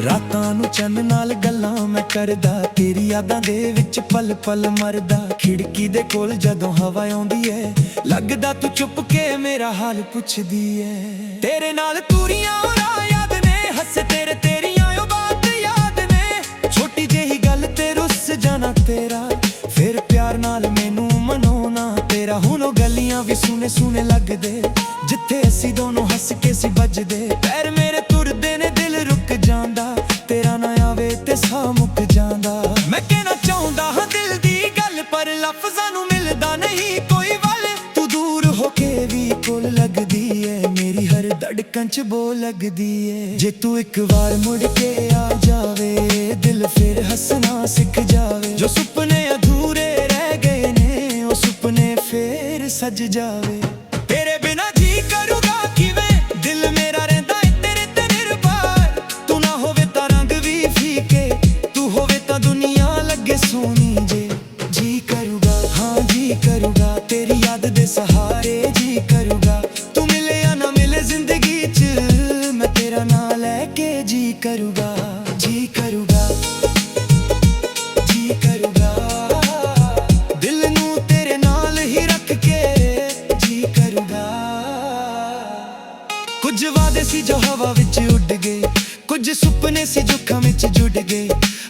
ਰਾਤਾਂ ਨੂੰ ਚੰਨ ਨਾਲ ਗੱਲਾਂ ਮੈਂ ਕਰਦਾ, ਤੇਰੀ ਯਾਦਾਂ ਦੇ ਵਿੱਚ ਪਲ ਪਲ ਮਰਦਾ। ਖਿੜਕੀ ਦੇ ਕੋਲ ਜਦੋਂ ਹਵਾ ਆਉਂਦੀ ਏ, ਲੱਗਦਾ ਤੂੰ ਚੁੱਪ ਕੇ ਮੇਰਾ ਹਾਲ ਪੁੱਛਦੀ ਏ। ਤੇਰੇ ਨਾਲ ਤੂਰੀਆਂ ਰਾਹ ਯਾਦ ਨੇ, ਹੱਸੇ ਤੇਰੇ ਤੇਰੀਆਂ ਉਹ ਬਾਤ ਯਾਦ ਨੇ। ਛੋਟੀ ਜਿਹੀ ਗੱਲ ਤੇ ਰੁੱਸ ਜਾਣਾ ਤੇਰਾ, ਫਿਰ ਪਿਆਰ ਨਾਲ ਮੈਨੂੰ ਮਨਾਉਣਾ ਤੇਰਾ। ਹੁਣ ਉਹ ਗਲੀਆਂ ਵੀ ਸੁਨੇ ਸੁਨੇ ਲੱਗਦੇ, ਜਿੱਥੇ ਅਸੀਂ ਦੋਨੋਂ ਹੱਸ ਕੇ ਸੀ ਵੱਜਦੇ। ਪੈਰ ਮੇਰੇ ਤੁਰਦੇ ਨੇ, ਦਿਲ ਰੁਕ ਜਾਂਦਾ, ਤੇਰਾ ਨਾ ਆਵੇ ਤੇ ਸਾਹ ਮੁੱਕ ਜਾਂਦਾ। ਮੈਂ ਕਹਿਣਾ ਚਾਹੁੰਦਾ ਹਾਂ ਦਿਲ ਦੀ ਗੱਲ, ਪਰ ਲਫ਼ਜ਼ਾਂ ਨੂੰ ਮਿਲਦਾ ਨਹੀਂ ਕੋਈ ਵੱਲ। ਤੂੰ ਦੂਰ ਹੋ ਕੇ ਵੀ ਕੋਲ ਲੱਗਦੀ ਏ, ਮੇਰੀ ਹਰ ਧੜਕਣ 'ਚ ਬੋ ਲੱਗਦੀ ਏ। ਜੇ ਤੂੰ ਇੱਕ ਵਾਰ ਮੁੜ ਕੇ ਆ ਜਾਵੇ, ਦਿਲ ਫਿਰ ਹੱਸਣਾ ਸਿੱਖ ਜਾਵੇ। ਜੋ ਸੁਪਨੇ ਅਧੂਰੇ ਰਹਿ ਗਏ ਨੇ, ਉਹ ਸੁਪਨੇ ਫੇਰ ਸਜ ਜਾਵੇ। ਤੇਰੇ ਬਿਨਾ ਜੀ ਕਰੂਗਾ ਕਿਵੇਂ, ਦਿਲ ਮੇਰਾ ਰਹਿੰਦਾ ਏ ਤੇਰੇ ਤੇ ਨਿਰਭਰ। ਤੂੰ ਨਾ ਹੋਵੇ ਤਾਂ ਰੰਗ ਵੀ ਫੀਕੇ, ਤੂੰ ਹੋਵੇ ਤਾਂ ਦੁਨੀਆ ਲੱਗੇ ਸੋਹਣੀ ਜੇ। ਜੀ ਕਰੂਗਾ ਹਾਂ ਜੀ ਕਰੂਗਾ, ਤੇਰੀ ਯਾਦ ਦੇ ਸਹਾਰੇ ਜੀ ਕਰੂਗਾ। ਤੂੰ ਮਿਲੇ ਜਾਂ ਨਾ ਮਿਲੇ ਜ਼ਿੰਦਗੀ 'ਚ, ਮੈਂ ਤੇਰਾ ਨਾਂ ਲੈ ਕੇ ਜੀ ਕਰੂਗਾ। ਜੀ ਕਰੂਗਾ ਜੀ ਕਰੂਗਾ, ਦਿਲ ਨੂੰ ਤੇਰੇ ਨਾਲ ਹੀ ਰੱਖ ਕੇ ਜੀ ਕਰੂਗਾ। ਕੁਝ ਵਾਦੇ ਸੀ ਜੋ ਹਵਾ ਵਿੱਚ ਉੱਡ ਗਏ, ਕੁਝ ਸੁਪਨੇ ਸੀ ਜੋ ਅੱਖਾਂ ਵਿੱਚ ਜੁੜ ਗਏ।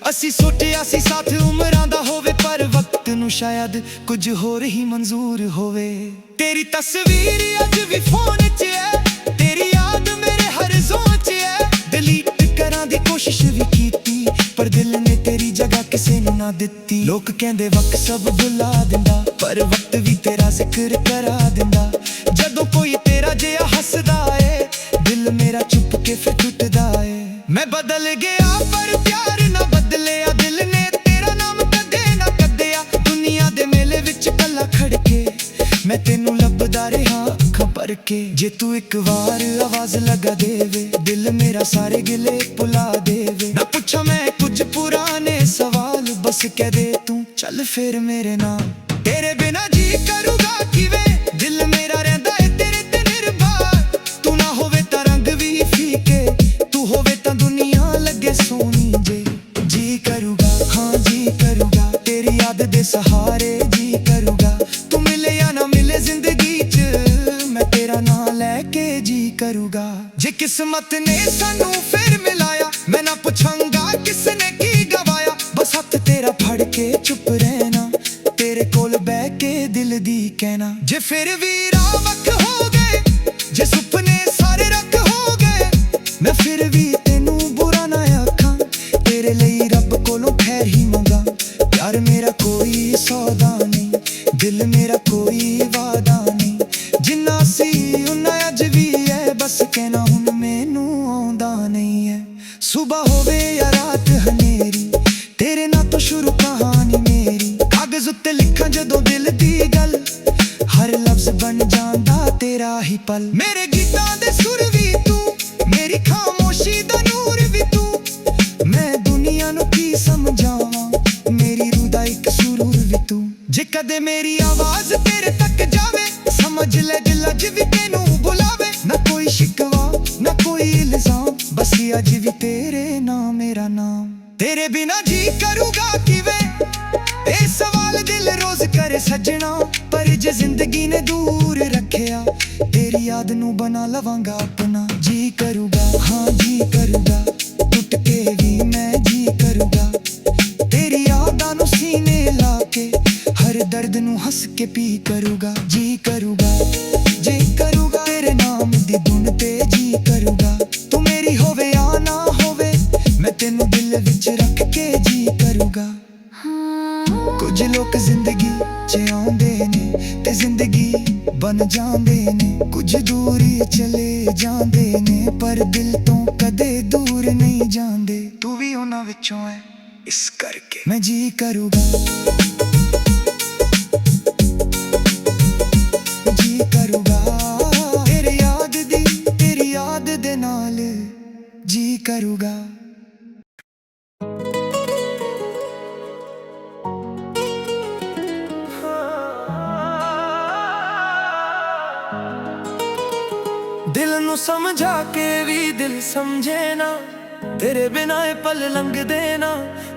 ਅਸੀਂ ਸੋਚਿਆ ਸੀ ਸਾਥ ਉਮਰਾਂ ਦਾ ਹੋਵੇ, ਪਰ ਵਕਤ ਨੂੰ ਸ਼ਾਇਦ ਕੁਝ ਹੋਰ ਹੀ ਮਨਜ਼ੂਰ ਹੋਵੇ। ਤੇਰੀ ਤਸਵੀਰ ਅੱਜ ਵੀ ਫੋਨ 'ਚ ਹੈ, ਤੇਰੀ ਯਾਦ ਮੇਰੇ ਹਰ ਜ਼ੋਨ 'ਚ ਹੈ। ਡਿਲੀਟ ਕਰਾਂ ਦੀ ਕੋਸ਼ਿਸ਼ ਵੀ ਕੀਤੀ, ਪਰ ਦਿਲ ਨੇ ਤੇਰੀ ਜਗ੍ਹਾ ਕਿਸੇ ਨੂੰ ਨਾ ਦਿੱਤੀ। ਲੋਕ ਕਹਿੰਦੇ ਵਕਤ ਸਭ ਭੁਲਾ ਦਿੰਦਾ, ਪਰ ਵਕਤ ਵੀ ਤੇਰਾ ਜ਼ਿਕਰ ਕਰਾ ਦਿੰਦਾ। ਜਦੋਂ ਕੋਈ ਤੇਰਾ ਜਿਹਾ ਹੱਸਦਾ ਏ, ਦਿਲ ਮੇਰਾ ਚੁੱਪ ਕੇ ਫਿਰ ਟੁੱਟਦਾ ਏ। ਮੈਂ ਬਦਲ ਗਿਆ ਪਰ ਪਿਆਰ ਨਾ ਬਦਲਿਆ, ਦਿਲ ਨੇ ਤੇਰਾ ਨਾਮ ਕਦੇ ਨਾ ਕੱਢਿਆ। ਦੁਨੀਆ ਦੇ ਮੇਲੇ ਵਿੱਚ ਕੱਲਾ ਖੜ ਕੇ ਮੈਂ ਤੈਨੂੰ ਲੱਭਦਾ ਰਿਹਾ ਅੱਖਾਂ ਭਰ ਕੇ। ਜੇ ਤੂੰ ਇੱਕ ਵਾਰ ਆਵਾਜ਼ ਲਗਾ ਦੇਵੇ, ਦਿਲ ਮੇਰਾ ਸਾਰੇ ਗਿਲੇ ਭੁਲਾ ਦੇਵੇ। ਨਾ ਪੁੱਛਾਂ ਮੈਂ ਕੁਝ ਪੁਰਾਣੇ ਸਵਾਲ, ਬਸ ਕਹਿ ਦੇ ਤੂੰ ਚੱਲ ਫਿਰ ਮੇਰੇ ਨਾਲ। ਤੇਰੇ ਬਿਨਾ ਜੀ ਕਰੂਗਾ ਕਿਵੇਂ, ਦਿਲ ਮੇਰਾ ਰਹਿੰਦਾ ਏ ਤੇਰੇ ਤੇ ਨਿਰਭਰ। ਤੂੰ ਨਾ ਹੋਵੇ ਤਾਂ ਰੰਗ ਵੀ ਫੀਕੇ, ਤੂੰ ਹੋਵੇ ਤਾਂ ਦੁਨੀਆ ਲੱਗੇ ਸੋਹਣੀ ਜੇ। ਜੀ ਕਰੂਗਾ ਹਾਂ ਜੀ ਕਰੂਗਾ, ਤੇਰੀ ਯਾਦ ਦੇ ਸਹਾਰੇ ਜੀ ਕਰੂਗਾ। ਤੂੰ ਮਿਲੇ ਜਾਂ ਨਾ ਮਿਲੇ ਜ਼ਿੰਦਗੀ 'ਚ, ਮੈਂ ਤੇਰਾ ਨਾਂ ਲੈ ਕੇ ਜੀ ਕਰੂਗਾ। ਜੇ ਕਿਸਮਤ ਨੇ ਸਾਨੂੰ ਫਿਰ ਮਿਲਾਇਆ, ਮੈਂ ਨਾ ਪੁੱਛਾਂਗਾ ਕਿਸ ਨੇ ਕੀ ਗਵਾਇਆ। ਬਸ ਹੱਥ ਤੇਰਾ ਫੜ ਕੇ ਚੁੱਪ ਰਹਿਣਾ, ਤੇਰੇ ਕੋਲ ਬਹਿ ਕੇ ਦਿਲ ਦੀ ਕਹਿਣਾ। ਜੇ ਫਿਰ ਵੀ ਰਾਹ ਵੱਖ ਹੋ ਗਏ, ਜੇ ਸੁਪਨੇ ਸਾਰੇ ਰੱਖ ਹੋ ਗਏ, ਮੈਂ ਫਿਰ ਵੀ ਤੈਨੂੰ ਬੁਰਾ ਨਾ ਆਖਾਂ। ਤੇਰੇ ਲਈ ਰੱਬ ਕੋਲੋਂ ਖੈਰ ਹੀ ਮੰਗਾ। ਪਿਆਰ ਮੇਰਾ ਕੋਈ ਸੌਦਾ ਨਹੀਂ, ਦਿਲ ਮੇਰਾ ਕੋਈ ਵਾਦਾ ਨਹੀਂ। ਜਿੰਨਾ ਸੀ ਉਨਾ ਅੱਜ ਵੀ ਹੈ, ਬਸ ਕਹਿਣਾ ਹੁਣ ਮੈਨੂੰ ਆਉਂਦਾ ਨਹੀਂ ਹੈ। ਸੁਬਹ ਹੋਵੇ ਜਾਂ ਰਾਤ ਹਨੇਰੀ, ਤੇਰੇ ਨਾਲ ਤੋਂ ਸ਼ੁਰੂ ਕਹਾਣੀ ਮੇਰੀ। ਕਾਗਜ਼ ਉੱਤੇ ਲਿਖਾਂ ਜਦੋਂ ਦਿਲ ਦੀ ਗੱਲ, ਹਰ ਲਫ਼ਜ਼ ਬਣ ਜਾਂਦਾ ਤੇਰਾ ਹੀ ਪਲ। ਮੇਰੇ ਗੀਤਾਂ ਦੇ ਸੁਰ ਵੀ ਤੂੰ, ਮੇਰੀ ਖਾਮੋਸ਼ੀ ਦਾ ਨੂਰ ਵੀ ਤੂੰ। ਮੈਂ ਦੁਨੀਆ ਨੂੰ ਕੀ ਸਮਝਾਵਾਂ, ਮੇਰੀ ਰੂਹ ਦਾ ਇੱਕ ਸੁਰੂਰ ਵੀ ਤੂੰ। ਜੇ ਕਦੇ ਮੇਰੀ ਆਵਾਜ਼ ਤੇਰੇ ਤੱਕ ਜਾਵੇ, ਸਮਝ ਲੈ ਦਿਲ ਅੱਜ ਵੀ ਤੈਨੂੰ ਬੁਲਾਵੇ। ਨਾ ਕੋਈ ਸ਼ਿਕਵਾ ਨਾ ਕੋਈ ਇਲਜ਼ਾਮ, ਬਸ ਅੱਜ ਵੀ ਤੇਰੇ ਨਾਮ ਮੇਰਾ ਨਾਮ। ਤੇਰੇ ਬਿਨਾ ਜੀ ਕਰੂਗਾ ਕਿਵੇਂ, ਇਹ ਸਵਾਲ ਦਿਲ ਰੋਜ਼ ਕਰੇ ਸੱਜਣਾ। ਪਰ ਜੇ ਜ਼ਿੰਦਗੀ ਨੇ ਦੂਰ ਰੱਖਿਆ, ਤੇਰੀ ਯਾਦ ਨੂੰ ਬਣਾ ਲਵਾਂਗਾ ਆਪਣਾ। ਜੀ ਕਰੂਗਾ ਹਾਂ ਜੀ ਕਰੂਗਾ, ਟੁੱਟ ਕੇ ਵੀ ਮੈਂ ਜੀ ਕਰੂਗਾ। ਤੇਰੀ ਯਾਦਾਂ ਨੂੰ ਸੀਨੇ ਲਾ ਕੇ, ਹਰ ਦਰਦ ਨੂੰ ਹੱਸ ਕੇ ਪੀ ਕਰੂਗਾ। ਜੀ ਕਰੂਗਾ ਦਿਲ ਵਿੱਚ ਰੱਖ ਕੇ ਜੀ ਕਰੂਗਾ। ਕੁਝ ਲੋਕ ਜ਼ਿੰਦਗੀ 'ਚ ਆਉਂਦੇ ਨੇ ਤੇ ਜ਼ਿੰਦਗੀ ਬਣ ਜਾਂਦੇ ਨੇ, ਕੁਝ ਦੂਰੀ ਚਲੇ ਜਾਂਦੇ ਨੇ ਪਰ ਦਿਲ ਤੋਂ ਕਦੇ ਦੂਰ ਨਹੀਂ ਜਾਂਦੇ। ਤੂੰ ਵੀ ਉਹਨਾਂ ਵਿੱਚੋਂ ਹੈ, ਇਸ ਕਰਕੇ ਮੈਂ ਜੀ ਕਰੂਗਾ, ਜੀ ਕਰੂਗਾ ਤੇਰੀ ਯਾਦ ਦੇ ਨਾਲ ਜੀ ਕਰੂਗਾ। ਦਿਲ ਨੂੰ ਸਮਝਾ ਕੇ ਵੀ ਦਿਲ ਸਮਝੇ ਨਾ, ਤੇਰੇ ਬਿਨਾਂ ਇਹ ਪਲ ਲੰਘਦੇ ਨਾ।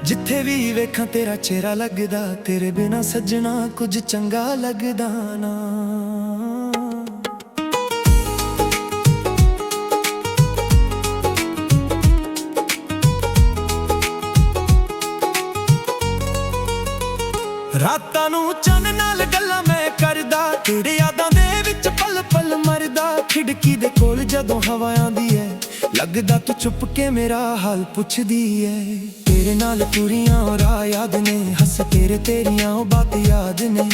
ਜਿੱਥੇ ਵੀ ਵੇਖਾਂ ਤੇਰਾ ਚਿਹਰਾ ਲੱਗਦਾ, ਤੇਰੇ ਬਿਨਾਂ ਸੱਜਣਾ ਕੁਝ ਚੰਗਾ ਲੱਗਦਾ ਨਾ। ਰਾਤਾਂ ਨੂੰ ਚੰਨ ਨਾਲ ਗੱਲਾਂ ਮੈਂ ਕਰਦਾ, ਤੇਰੇ ਯਾਦਾਂ ਦੇ ਵਿੱਚ ਪਲ ਪਲ ਮਰਦਾ। ਖਿੜਕੀ ਦੇ ਕੋਲ ਜਦੋਂ ਹਵਾ ਆਉਂਦੀ ਐ, ਲੱਗਦਾ ਤੂੰ ਚੁੱਪ ਕੇ ਮੇਰਾ ਹਾਲ ਪੁੱਛਦੀ ਐ। ਤੇਰੇ ਨਾਲ ਤੁਰੀਆਂ ਰਾਹ ਯਾਦ ਨੇ, ਹੱਸ ਤੇਰੇ ਤੇਰੀਆਂ ਉਹ ਬਾਤ ਯਾਦ ਨੇ।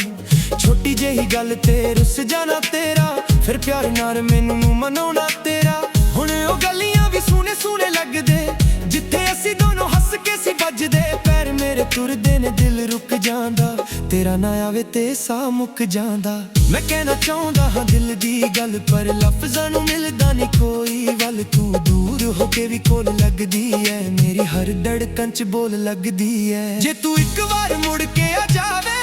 ਛੋਟੀ ਜਿਹੀ ਗੱਲ ਤੇ ਰੁੱਸ ਜਾਣਾ ਤੇਰਾ, ਫਿਰ ਪਿਆਰ ਨਾਲ ਮੈਨੂੰ ਮਨਾਉਣਾ ਤੇਰਾ। ਹੁਣ ਉਹ ਗਲੀਆਂ ਵੀ ਸੋਹਣੇ ਸੋਹਣੇ ਲੱਗਦੇ, ਜਿੱਥੇ ਅਸੀਂ ਦੋਨੋਂ ਹੱਸ ਕੇ ਸੀ ਵੱਜਦੇ। ਪੈਰ ਮੇਰੇ ਤੁਰਦੇ ਨੇ, ਦਿਲ ਰੁਕ ਜਾਂਦਾ, ਤੇਰਾ ਨਾ ਆਵੇ ਤੇ ਸਾਹ ਮੁੱਕ ਜਾਂਦਾ। ਮੈਂ ਕਹਿਣਾ ਚਾਹੁੰਦਾ ਹਾਂ ਦਿਲ ਦੀ ਗੱਲ, ਪਰ ਲਫ਼ਜ਼ਾਂ ਨੂੰ ਮਿਲਦਾ ਨਹੀਂ ਕੋਈ ਵੱਲ। ਤੂੰ ਦੂਰ ਹੋ ਕੇ ਵੀ ਕੋਲ ਲੱਗਦੀ ਐ, ਮੇਰੀ ਹਰ ਧੜਕਣ 'ਚ ਬੋਲ ਲੱਗਦੀ ਐ। ਜੇ ਤੂੰ ਇੱਕ ਵਾਰ ਮੁੜ ਕੇ ਆ ਜਾਵੇ,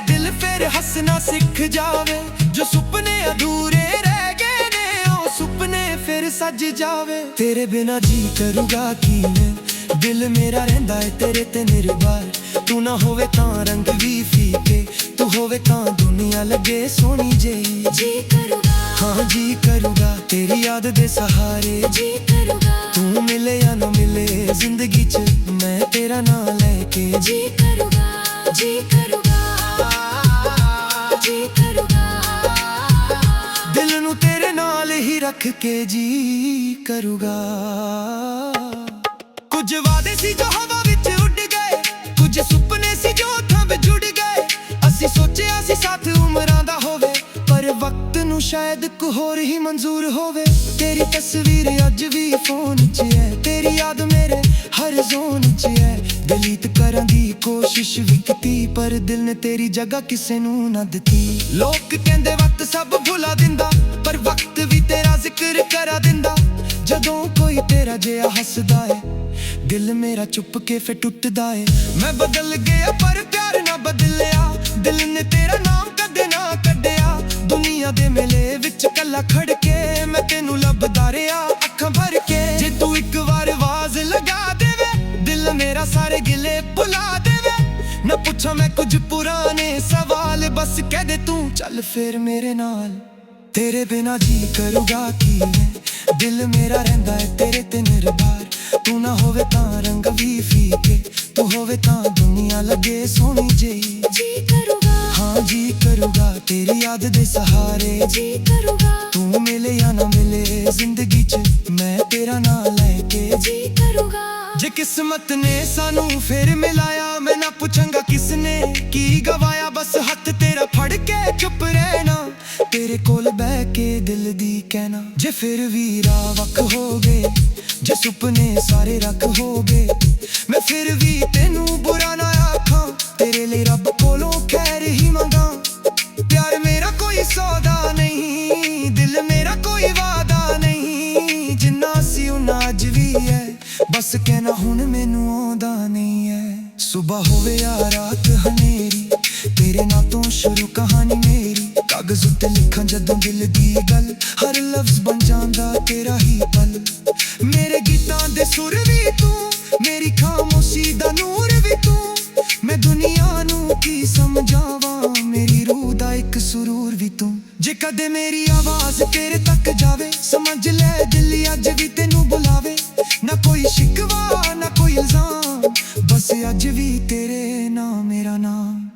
ਦਿਲ ਫਿਰ ਹੱਸਣਾ ਸਿੱਖ ਜਾਵੇ। ਜੋ ਸੁਪਨੇ ਅਧੂਰੇ ਰਹਿ ਗਏ ਨੇ, ਉਹ ਸੁਪਨੇ ਫਿਰ ਸੱਜ ਜਾਵੇ। ਤੇਰੇ ਬਿਨਾਂ ਜੀ ਕਰੂਗਾ ਕੀ ਮੈਂ, ਦਿਲ ਮੇਰਾ ਰਹਿੰਦਾ ਏ ਤੇਰੇ ਤੇ ਨਿਰਭਰ। ਤੂੰ ਨਾ ਹੋਵੇ ਤਾਂ ਰੰਗ ਵੀ ਫੀਕੇ, ਤੂੰ ਹੋਵੇ ਤਾਂ ਦੁਨੀਆ ਲੱਗੇ ਸੋਹਣੀ ਜਿਹੀ। ਜੀ ਕਰੂਗਾ, ਹਾਂ ਜੀ ਕਰੂਗਾ ਤੇਰੀ ਯਾਦ ਦੇ ਸਹਾਰੇ। ਜੀ ਕਰੂਗਾ, ਤੂੰ ਮਿਲੇ ਜਾਂ ਨਾ ਮਿਲੇ ਜ਼ਿੰਦਗੀ 'ਚ ਮੈਂ ਤੇਰਾ ਨਾਂ ਲੈ ਕੇ ਜੀ ਕਰੂਗਾ, ਜੀ ਕਰੂਗਾ, ਜੀ ਕਰੂਗਾ। ਦਿਲ ਨੂੰ ਤੇਰੇ ਨਾਲ ਹੀ ਰੱਖ ਕੇ ਜੀ ਕਰੂਗਾ। ਕੁਝ ਵਾਦੇ ਸੀ ਜੋ ਹਵਾ ਵਿੱਚ ਉੱਡ ਗਏ, ਕੁਝ ਸੁਪਨੇ ਸੀ ਜੋ ਥੰਬ ਜੁੜ ਗਏ। ਅਸੀਂ ਸੋਚਿਆ ਸੀ ਸਾਥ ਉਮਰਾਂ ਦਾ ਹੋਵੇ, ਪਰ ਵਕਤ ਨੂੰ ਸ਼ਾਇਦ ਕੋ ਹੋਰ ਹੀ ਮਨਜ਼ੂਰ ਹੋਵੇ। ਤੇਰੀ ਤਸਵੀਰ ਅੱਜ ਵੀ ਫੋਨ 'ਚ ਹੈ, ਤੇਰੀ ਯਾਦ ਮੇਰੇ ਹਰ ਜ਼ੋਨ 'ਚ ਹੈ। ਡਿਲੀਟ ਕਰਨ ਦੀ ਕੋਸ਼ਿਸ਼ ਵੀ ਕੀਤੀ, ਪਰ ਦਿਲ ਨੇ ਤੇਰੀ ਜਗ੍ਹਾ ਕਿਸੇ ਨੂੰ ਨਾ ਦਿੱਤੀ। ਲੋਕ ਕਹਿੰਦੇ ਵਕਤ ਸਭ ਭੁਲਾ ਦਿੰਦਾ, ਪਰ ਵਕਤ ਵੀ ਤੇਰਾ ਜ਼ਿਕਰ ਕਰਾ ਦਿੰਦਾ। ਜਦੋਂ ਕੋਈ ਤੇਰਾ ਜਿਹਾ ਹੱਸਦਾ ਏ, ਦਿਲ ਮੇਰਾ ਚੁੱਪ ਕੇ ਫਿਰ ਟੁੱਟਦਾ ਏ। ਮੈਂ ਬਦਲ ਗਿਆ ਪਰ ਪਿਆਰ ਨਾ ਬਦਲਿਆ, ਦਿਲ ਨੇ ਤੇਰਾ ਨਾਮ ਕਦੇ ਨਾ ਕੱਢਿਆ। ਦੁਨੀਆ ਦੇ ਮੇਲੇ ਵਿੱਚ ਕੱਲਾ ਖੜ ਕੇ ਮੈਂ ਤੈਨੂੰ ਲੱਭਦਾ ਰਿਹਾ ਅੱਖਾਂ ਭਰ ਕੇ। ਜੇ ਤੂੰ ਇੱਕ ਵਾਰ ਆਵਾਜ਼ ਲਗਾ ਦੇਵੇ, ਦਿਲ ਮੇਰਾ ਸਾਰੇ ਗਿਲੇ ਭੁਲਾ ਦੇਵੇ। ਨਾ ਪੁੱਛਾਂ ਮੈਂ ਕੁਝ ਪੁਰਾਣੇ ਸਵਾਲ, ਬਸ ਕਹਿ ਦੇ ਤੂੰ ਚੱਲ ਫਿਰ ਮੇਰੇ ਨਾਲ। ਤੇਰੇ ਬਿਨਾਂ ਜੀ ਕਰੂਗਾ ਕੀ ਮੈਂ, ਦਿਲ ਮੇਰਾ ਰਹਿੰਦਾ ਏ ਤੇਰੇ ਤੇ ਨਿਰਭਰ। ਤੂੰ ਨਾ ਹੋਵੇ ਤਾਂ ਰੰਗ ਵੀ ਫੀਕੇ, ਤੂੰ ਹੋਵੇ ਤਾਂ ਦੁਨੀਆ ਲੱਗੇ ਸੋਹਣੀ ਜਿਹੀ। ਜੀ ਕਰੂਗਾ, ਹਾਂ ਜੀ ਕਰੂਗਾ ਤੇਰੀ ਯਾਦ ਦੇ ਸਹਾਰੇ। ਜੀ ਕਰੂਗਾ, ਤੂੰ ਮਿਲੇ ਜਾਂ ਨਾ ਮਿਲੇ ਜ਼ਿੰਦਗੀ 'ਚ ਮੈਂ ਤੇਰਾ ਨਾਂ ਲੈ ਕੇ ਜੀ ਕਰੂਗਾ। ਜੇ ਕਿਸਮਤ ਨੇ ਸਾਨੂੰ ਫਿਰ ਮਿਲਾਇਆ, ਮੈਂ ਨਾ ਪੁੱਛਾਂਗਾ ਕਿਸਨੇ ਕੀ ਗਵਾਇਆ। ਬਸ ਹੱਥ ਤੇਰਾ ਫੜ ਕੇ ਚੁੱਪ ਰਹਿਣਾ, ਤੇਰੇ ਕੋਲ ਬਹਿ ਕੇ ਦਿਲ ਦੀ ਕਹਿਣਾ। ਜੇ ਫਿਰ ਵੀ ਰਾਹ ਵੱਖ ਹੋ ਗਏ, ਜੇ ਸੁਪਨੇ ਸਾਰੇ ਰੱਖ ਹੋ ਗਏ, ਮੈਂ ਫਿਰ ਵੀ ਤੈਨੂੰ ਬੁਰਾ ਨਾ ਆਖਾਂ। ਤੇਰੇ ਲਈ ਰੱਬ ਕੋਲੋਂ ਖੈਰ ਹੀ ਮੰਗਾਂ। ਪਿਆਰ ਮੇਰਾ ਕੋਈ ਸੌਦਾ ਨਹੀਂ, ਦਿਲ ਮੇਰਾ ਕੋਈ ਵਾਦਾ ਨਹੀਂ। ਜਿੰਨਾ ਸੀ ਉਨਾ ਅੱਜ ਵੀ ਹੈ, ਬਸ ਕਹਿਣਾ ਹੁਣ ਮੈਨੂੰ ਆਉਂਦਾ ਨਹੀਂ ਹੈ। ਸੁਬਹ ਹੋਵੇ ਜਾਂ ਰਾਤ ਹਨੇਰੀ, ਤੇਰੇ ਨਾਂ ਤੋਂ ਸ਼ੁਰੂ ਕਹਾਣੀ ਮੇਰੀ। ਕਾਗਜ਼ ਉੱਤੇ ਲਿਖਾਂ ਜਦੋਂ ਦਿਲ ਦੀ ਗੱਲ, ਹਰ ਲਫ਼ਜ਼ ਬਣ ਜਾਂਦਾ ਤੇਰਾ ਹੀ ਪਲ। ਮੇਰੇ ਗੀਤਾਂ ਦੇ ਸੁਰ ਵੀ ਤੂੰ, ਮੇਰੀ ਖਾਮੋਸ਼ੀ ਦਾ ਨੂਰ ਵੀ ਤੂੰ। ਮੈਂ ਦੁਨੀਆ ਨੂੰ ਕੀ ਸਮਝਾਵਾਂ, ਮੇਰੀ ਰੂਹ ਦਾ ਇੱਕ ਸਰੂਰ ਵੀ ਤੂੰ। ਜੇ ਕਦੇ ਮੇਰੀ ਆਵਾਜ਼ ਤੇਰੇ ਤੱਕ ਜਾਵੇ, ਸਮਝ ਲੈ ਦਿਲ ਅੱਜ ਵੀ ਤੈਨੂੰ ਬੁਲਾਵੇ। ਨਾ ਕੋਈ ਸ਼ਿਕਵਾ ਨਾ ਕੋਈ ਇਲਜ਼ਾਮ, ਬਸ ਅੱਜ ਵੀ ਤੇਰੇ ਨਾਮ ਮੇਰਾ ਨਾਮ।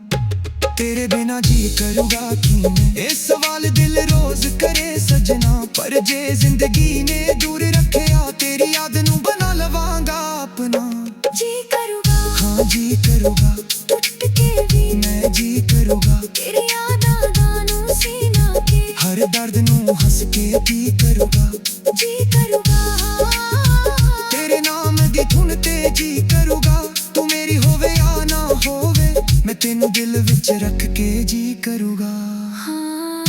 ਤੇਰੇ ਬਿਨਾਂ ਜੀ ਕਰੂਗਾ ਕੀ ਮੈਂ, ਇਹ ਸਵਾਲ ਦਿਲ ਰੋਜ਼ ਕਰੇ ਸਜਣਾ। ਪਰ ਜੇ ਜ਼ਿੰਦਗੀ ਨੇ ਦੂਰ ਰੱਖਿਆ, ਤੇਰੀ ਯਾਦ ਨੂੰ ਬਣਾ ਲਵਾਂਗਾ ਆਪਣਾ। ਕਰੂਗਾ, ਟੁੱਟ ਕੇ ਵੀ ਮੈਂ ਜੀ ਕਰੂਗਾ, ਤੇਰੀ ਯਾਦਾਂ ਦਾ ਨੂੰ ਸੀਨਾ ਕੇ ਹਰ ਦਰਦ ਨੂੰ ਹੱਸ ਕੇ ਕੀ ਕਰੂਗਾ, ਜੀ ਕਰੂਗਾ। ਤੇਰੇ ਨਾਮ ਦੀ ਧੁਨ ਤੇ ਜੀ ਕਰੂਗਾ, ਤੂੰ ਮੇਰੀ ਹੋਵੇ ਜਾਂ ਨਾ ਹੋਵੇ, ਮੈਂ ਤੈਨੂੰ ਦਿਲ ਵਿੱਚ ਰੱਖ ਕੇ ਜੀ ਕਰੂਗਾ। ਹਾਂ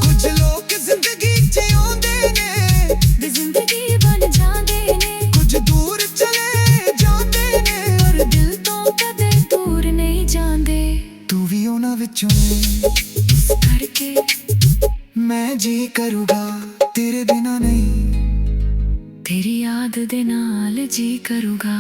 ਕੁਝ ਲੋਕ ਜ਼ਿੰਦਗੀ 'ਚ ਆਉਂਦੇ ਨੇ, ਦੀ ਜ਼ਿੰਦਗੀ ਬਣ ਜਾਂਦੇ ਨੇ, ਕੁਝ ਦੂਰ ਚਲੇ ਜਾਂਦੇ ਨੇ, ਪਰ ਦਿਲ ਤੋਂ ਕਦੇ ਦੂਰ ਨਹੀਂ ਜਾਂਦੇ। ਤੂੰ ਵੀ ਉਹਨਾਂ ਵਿੱਚੋਂ ਏ, ਇਸ ਕਰਕੇ ਮੈਂ ਜੀ ਕਰੂਗਾ, ਤੇਰੇ ਬਿਨਾਂ ਨਹੀਂ। ਤੇਰੀ ਯਾਦ ਦੇ ਨਾਲ ਜੀ ਕਰੂਗਾ।